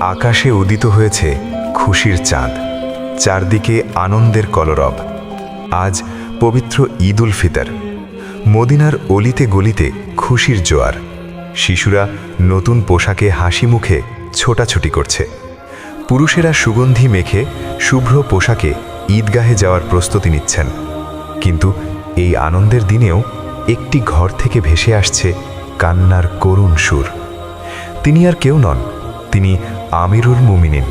আকাশে উদিত হয়েছে খুশির চাঁদ, চারদিকে আনন্দের কলরব। আজ পবিত্র ঈদ উল ফিতর। মদিনার অলিতে গলিতে খুশির জোয়ার। শিশুরা নতুন পোশাকে হাসি মুখে ছোটাছুটি করছে। পুরুষেরা সুগন্ধি মেখে শুভ্র পোশাকে ঈদগাহে যাওয়ার প্রস্তুতি নিচ্ছেন। কিন্তু এই আনন্দের দিনেও একটি ঘর থেকে ভেসে আসছে কান্নার করুণ সুর। তিনি আর কেউ নন, তিনি আমিরুল মুমিনিন,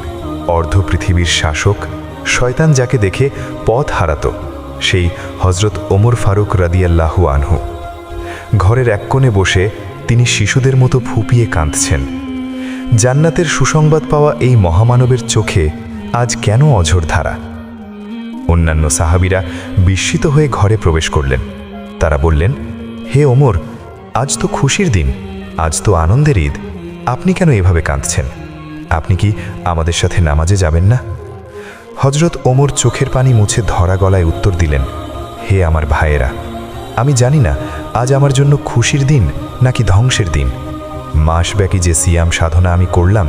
অর্ধ পৃথিবীর শাসক। শয়তান যাকে দেখে পথ হারাত, সেই হজরত ওমর ফারুক রাদিয়াল্লাহু আনহু। ঘরের এক কোণে বসে তিনি শিশুদের মতো ফুঁপিয়ে কাঁদছেন। জান্নাতের সুসংবাদ পাওয়া এই মহামানবের চোখে আজ কেন অঝোর ধারা? অন্যান্য সাহাবীরা বিস্মিত হয়ে ঘরে প্রবেশ করলেন। তারা বললেন, হে ওমর, আজ তো খুশির দিন, আজ তো আনন্দের ঈদ, আপনি কেন এভাবে কাঁদছেন? আপনি কি আমাদের সাথে নামাজে যাবেন না? হজরত ওমর চোখের পানি মুছে ধরা গলায় উত্তর দিলেন, হে আমার ভাইয়েরা, আমি জানি না আজ আমার জন্য খুশির দিন নাকি ধ্বংসের দিন। মাসব্যাপী যে সিয়াম সাধনা আমি করলাম,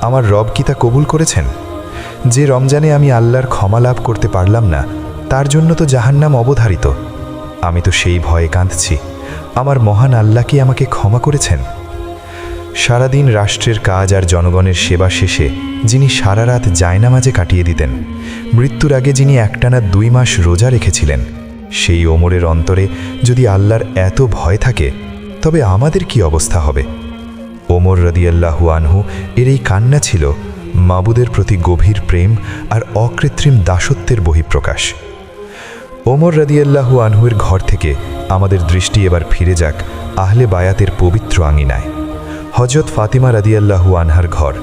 আমার রব কি তা কবুল করেছেন? যে রমজানে আমি আল্লাহর ক্ষমা লাভ করতে পারলাম না, তার জন্য তো জাহান্নাম অবধারিত। আমি তো সেই ভয়ে কাঁদছি, আমার মহান আল্লাহ কি আমাকে ক্ষমা করেছেন? সারাদিন রাষ্ট্রের কাজ আর জনগণের সেবা শেষে যিনি সারা রাত জায়নামাজে কাটিয়ে দিতেন, মৃত্যুর আগে যিনি একটানা 2 মাস রোজা রেখেছিলেন, সেই ওমরের অন্তরে যদি আল্লাহর এত ভয় থাকে, তবে আমাদের কি অবস্থা হবে? ওমর রাদিয়াল্লাহু আনহু এর এই কান্না ছিল মাবুদের প্রতি গভীর প্রেম আর অকৃত্রিম দাসত্বের বহিঃপ্রকাশ। ওমর রাদিয়াল্লাহু আনহুর ঘর থেকে আমাদের দৃষ্টি এবার ফিরে যাক আহলে বায়াতের পবিত্র আঙিনায়। হযরত ফাতিমা রাদিয়াল্লাহু আনহার ঘর।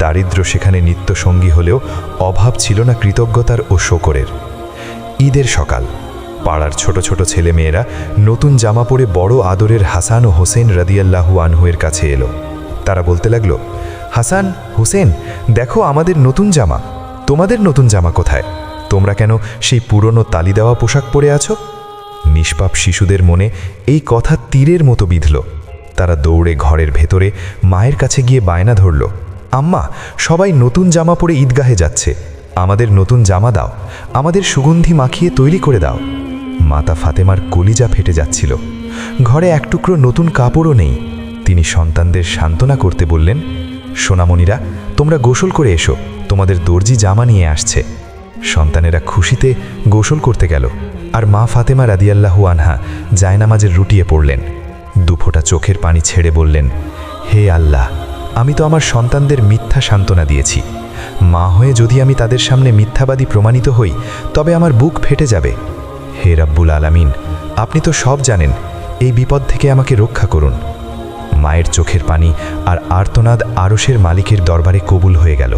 দারিদ্র্য সেখানে নিত্যসঙ্গী হলেও অভাব ছিল না কৃতজ্ঞতার ও শকরের। ঈদের সকাল, পাড়ার ছোট ছোট ছেলে মেয়েরা নতুন জামা পরে বড় আদরের হাসান ও হোসেন রাদিয়াল্লাহু আনহুয়ের কাছে এলো। তারা বলতে লাগলো, হাসান, হোসেন, দেখো আমাদের নতুন জামা। তোমাদের নতুন জামা কোথায়? তোমরা কেন সেই পুরনো তালি দেওয়া পোশাক পরে আছো? নিষ্পাপ শিশুদের মনে এই কথা তীরের মতো বিঁধল। তারা দৌড়ে ঘরের ভেতরে মায়ের কাছে গিয়ে বায়না ধরল, আম্মা, সবাই নতুন জামা পরে ঈদগাহে যাচ্ছে, আমাদের নতুন জামা দাও, আমাদের সুগন্ধি মাখিয়ে তৈরি করে দাও। মাতা ফাতেমার কলিজা ফেটে যাচ্ছিল। ঘরে এক টুকরো নতুন কাপড়ও নেই। তিনি সন্তানদের সান্ত্বনা করতে বললেন, সোনামণিরা, তোমরা গোসল করে এসো, তোমাদের দর্জি জামা নিয়ে আসছে। সন্তানেরা খুশিতে গোসল করতে গেল, আর মা ফাতেমা রাদিয়াল্লাহু আনহা জায়নামাজের রুটিয়ে পড়লেন। দুফোঁটা চোখের পানি ছেড়ে বললেন, হে আল্লাহ, আমি তো আমার সন্তানদের মিথ্যা সান্ত্বনা দিয়েছি। মা হয়ে যদি আমি তাদের সামনে মিথ্যাবাদী প্রমাণিত হই, তবে আমার বুক ফেটে যাবে। হে রাব্বুল আলামিন, আপনি তো সব জানেন, এই বিপদ থেকে আমাকে রক্ষা করুন। মায়ের চোখের পানি আর আর্তনাদ আরশের মালিকের দরবারে কবুল হয়ে গেল।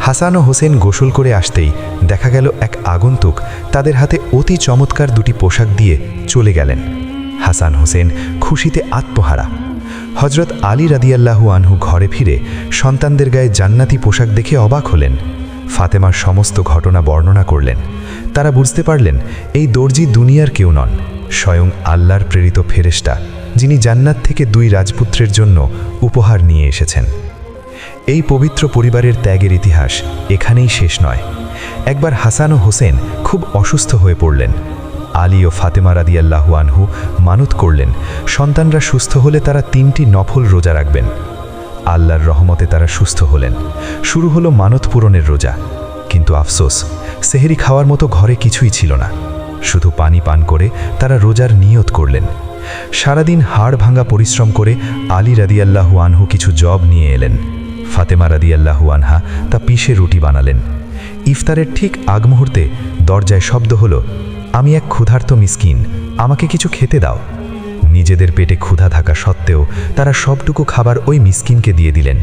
হাসান ও হোসেন গোসল করে আসতেই দেখা গেল এক আগন্তুক তাদের হাতে অতি চমৎকার 2টি পোশাক দিয়ে চলে গেলেন। হাসান হোসেন খুশিতে আত্মহারা। হযরত আলী রাদিয়াল্লাহু আনহু ঘরে ফিরে সন্তানদের গায়ে জান্নাতি পোশাক দেখে অবাক হলেন। ফাতেমার সমস্ত ঘটনা বর্ণনা করলেন। তারা বুঝতে পারলেন, এই দর্জি দুনিয়ার কেউ নন, স্বয়ং আল্লাহর প্রেরিত ফেরেশতা, যিনি জান্নাত থেকে 2 রাজপুত্রের জন্য উপহার নিয়ে এসেছেন। এই পবিত্র পরিবারের ত্যাগের ইতিহাস এখানেই শেষ নয়। একবার হাসান ও হোসেন খুব অসুস্থ হয়ে পড়লেন। আলী ও ফাতেমা রাদিয়াল্লাহু আনহু মানত করলেন, সন্তানরা সুস্থ হলে তারা 3টি নফল রোজা রাখবেন। আল্লাহর রহমতে তারা সুস্থ হলেন। শুরু হলো মানত পূরণের রোজা। কিন্তু আফসোস, সেহরি খাওয়ার মতো ঘরে কিছুই ছিল না। শুধু পানি পান করে তারা রোজার নিয়ত করলেন। সারাদিন হাড় ভাঙা পরিশ্রম করে আলী রাদিয়াল্লাহু আনহু কিছু জব নিয়ে এলেন। ফাতেমা রাদিয়াল্লাহু আনহা তা পিষে রুটি বানালেন। ইফতারের ঠিক আগ মুহূর্তে দরজায় শব্দ হলো, আমি এক ক্ষুধার্ত মিসকিন, আমাকে কিছু খেতে দাও। নিজেদের পেটে ক্ষুধা থাকা সত্ত্বেও তারা সবটুকু খাবার ওই মিসকিনকে দিয়ে দিলেন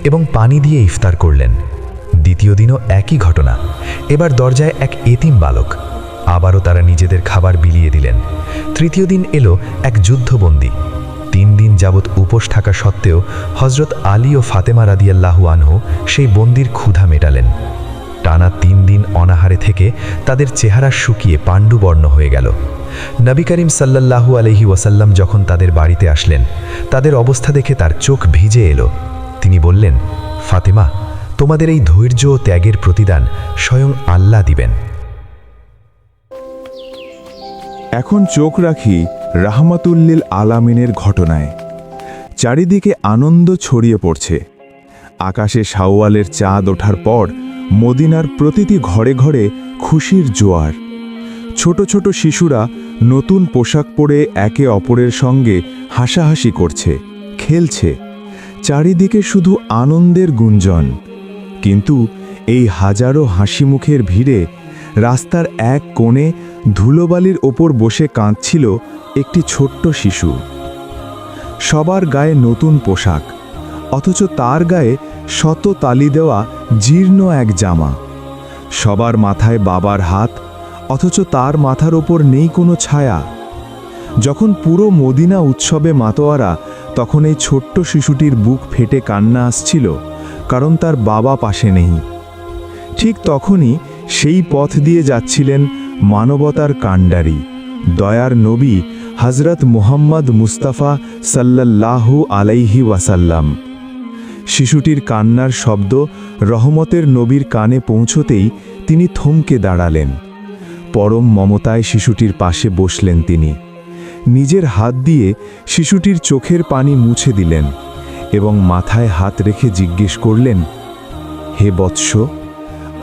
এবং পানি দিয়ে ইফতার করলেন। দ্বিতীয় দিনও একই ঘটনা। এবার দরজায় এক এতিম বালক। আবারও তারা নিজেদের খাবার বিলিয়ে দিলেন। তৃতীয় দিন এলো এক যুদ্ধবন্দী। 3 দিন যাবৎ উপোস থাকা সত্ত্বেও হযরত আলী ও ফাতেমা রাদিয়াল্লাহু আনহু সেই বন্দির ক্ষুধা মেটালেন। টানা 3 দিন অনাহারে থেকে তাদের চেহারা শুকিয়ে পাণ্ডুবর্ণ হয়ে গেল। নবী করিম সাল্লাল্লাহু আলাইহি ওয়াসাল্লাম যখন তাদের বাড়িতে আসলেন, তাদের অবস্থা দেখে তার চোখ ভিজে এলো। তিনি বললেন, ফাতেমা, তোমাদের এই ধৈর্য ও ত্যাগের প্রতিদান স্বয়ং আল্লাহ দিবেন। এখন চোখ রাখি রাহমাতুল্লিল আলামিনের ঘটনায়। চারিদিকে আনন্দ ছড়িয়ে পড়ছে। আকাশে শাওয়ালের চাঁদ ওঠার পর মদিনার প্রতিটি ঘরে ঘরে খুশির জোয়ার। ছোট ছোট শিশুরা নতুন পোশাক পরে একে অপরের সঙ্গে হাসাহাসি করছে, খেলছে। চারিদিকে শুধু আনন্দের গুঞ্জন। কিন্তু এই হাজারো হাসিমুখের ভিড়ে রাস্তার এক কোণে ধুলোবালির ওপর বসে কাঁদছিল একটি ছোট্ট শিশু। সবার গায়ে নতুন পোশাক, অথচ তার গায়ে শত তালি দেওয়া জীর্ণ এক জামা। সবার মাথায় বাবার হাত, অথচ তার মাথার ওপর নেই কোনো ছায়া। যখন পুরো মদিনা উৎসবে মাতোয়ারা, তখন এই ছোট্ট শিশুটির বুক ফেটে কান্না আসছিল, কারণ তার বাবা পাশে নেই। ঠিক তখনই সেই পথ দিয়ে যাচ্ছিলেন মানবতার কাণ্ডারি, দয়ার নবী হযরত মুহাম্মদ মুস্তাফা সাল্লাল্লাহু আলাইহি ওয়াসাল্লাম। শিশুটির কান্নার শব্দ রহমতের নবীর কানে পৌঁছতেই তিনি থমকে দাঁড়ালেন। পরম মমতায় শিশুটির পাশে বসলেন তিনি। নিজের হাত দিয়ে শিশুটির চোখের পানি মুছে দিলেন এবং মাথায় হাত রেখে জিজ্ঞেস করলেন, হে বৎস,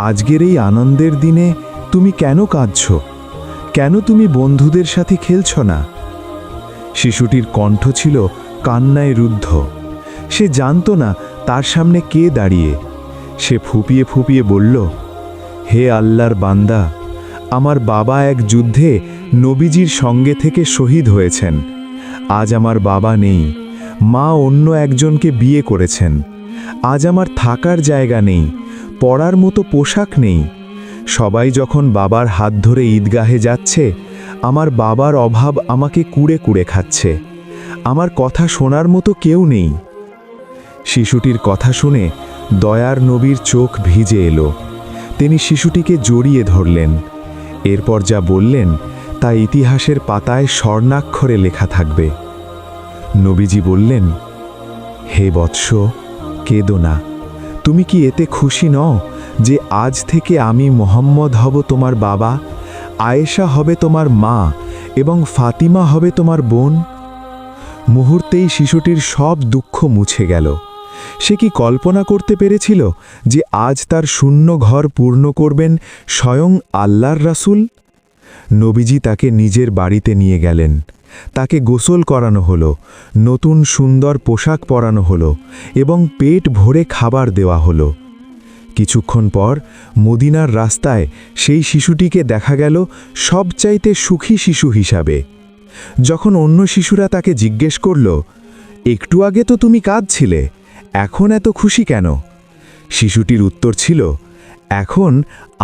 আজকের এই আনন্দের দিনে তুমি কেন কাঁদছ? কেন তুমি বন্ধুদের সাথে খেলছ না? শিশুটির কণ্ঠ ছিল কান্নায় রুদ্ধ। সে জানত না তার সামনে কে দাঁড়িয়ে। সে ফুপিয়ে ফুপিয়ে বলল, হে আল্লাহর বান্দা, আমার বাবা এক যুদ্ধে নবীজির সঙ্গে থেকে শহীদ হয়েছেন। আজ আমার বাবা নেই, মা অন্য একজনকে বিয়ে করেছেন। আজ আমার থাকার জায়গা নেই, পরার মতো পোশাক নেই। সবাই যখন বাবার হাত ধরে ঈদগাহে যাচ্ছে, আমার বাবার অভাব আমাকে কুড়ে কুড়ে খাচ্ছে। আমার কথা শোনার মতো কেউ নেই। শিশুটির কথা শুনে দয়ার নবীর চোখ ভিজে এলো। তিনি শিশুটিকে জড়িয়ে ধরলেন। এরপর যা বললেন তা ইতিহাসের পাতায় স্বর্ণাক্ষরে লেখা থাকবে। নবীজি বললেন, হে বৎস, কেঁদো না। তুমি কি এতে খুশি নও যে আজ থেকে আমি মুহাম্মদ হব তোমার বাবা, আয়েশা হবে তোমার মা এবং ফাতিমা হবে তোমার বোন? মুহূর্তেই শিশুটির সব দুঃখ মুছে গেল। সে কি কল্পনা করতে পেরেছিল যে আজ তার শূন্য ঘর পূর্ণ করবেন স্বয়ং আল্লাহর রাসূল? নবীজি তাকে নিজের বাড়িতে নিয়ে গেলেন। তাকে গোসল করানো হলো, নতুন সুন্দর পোশাক পরানো হলো এবং পেট ভরে খাবার দেওয়া হলো। কিছুক্ষণ পর মদিনার রাস্তায় সেই শিশুটিকে দেখা গেল সবচাইতে সুখী শিশু হিসাবে। যখন অন্য শিশুরা তাকে জিজ্ঞেস করল, একটু আগে তো তুমি কাঁদছিলে, এখন এত খুশি কেন? শিশুটির উত্তর ছিল, এখন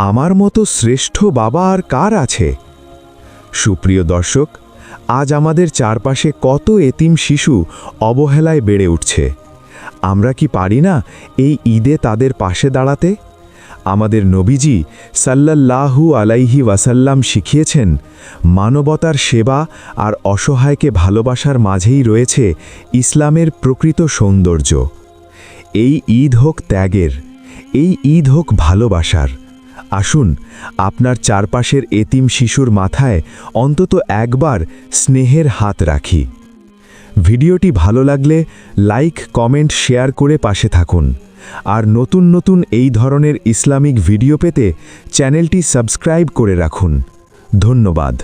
আমার মতো শ্রেষ্ঠ বাবা আর কার আছে? সুপ্রিয় দর্শক, আজ আমাদের চারপাশে কত এতিম শিশু অবহেলায় বেড়ে উঠছে। আমরা কি পারি না এই ঈদে তাদের পাশে দাঁড়াতে? আমাদের নবীজি সাল্লাল্লাহু আলাইহি ওয়াসাল্লাম শিখিয়েছেন, মানবতার সেবা আর অসহায়কে ভালোবাসার মাঝেই রয়েছে ইসলামের প্রকৃত সৌন্দর্য। এই ঈদ হোক ত্যাগের, এই ঈদ হোক ভালোবাসার। আসুন আপনার চারপাশের এতিম শিশুর মাথায় অন্তত একবার স্নেহের হাত রাখি। ভিডিওটি ভালো লাগলে লাইক, কমেন্ট, শেয়ার করে পাশে থাকুন। আর নতুন নতুন এই ধরনের ইসলামিক ভিডিও পেতে চ্যানেলটি সাবস্ক্রাইব করে রাখুন। ধন্যবাদ।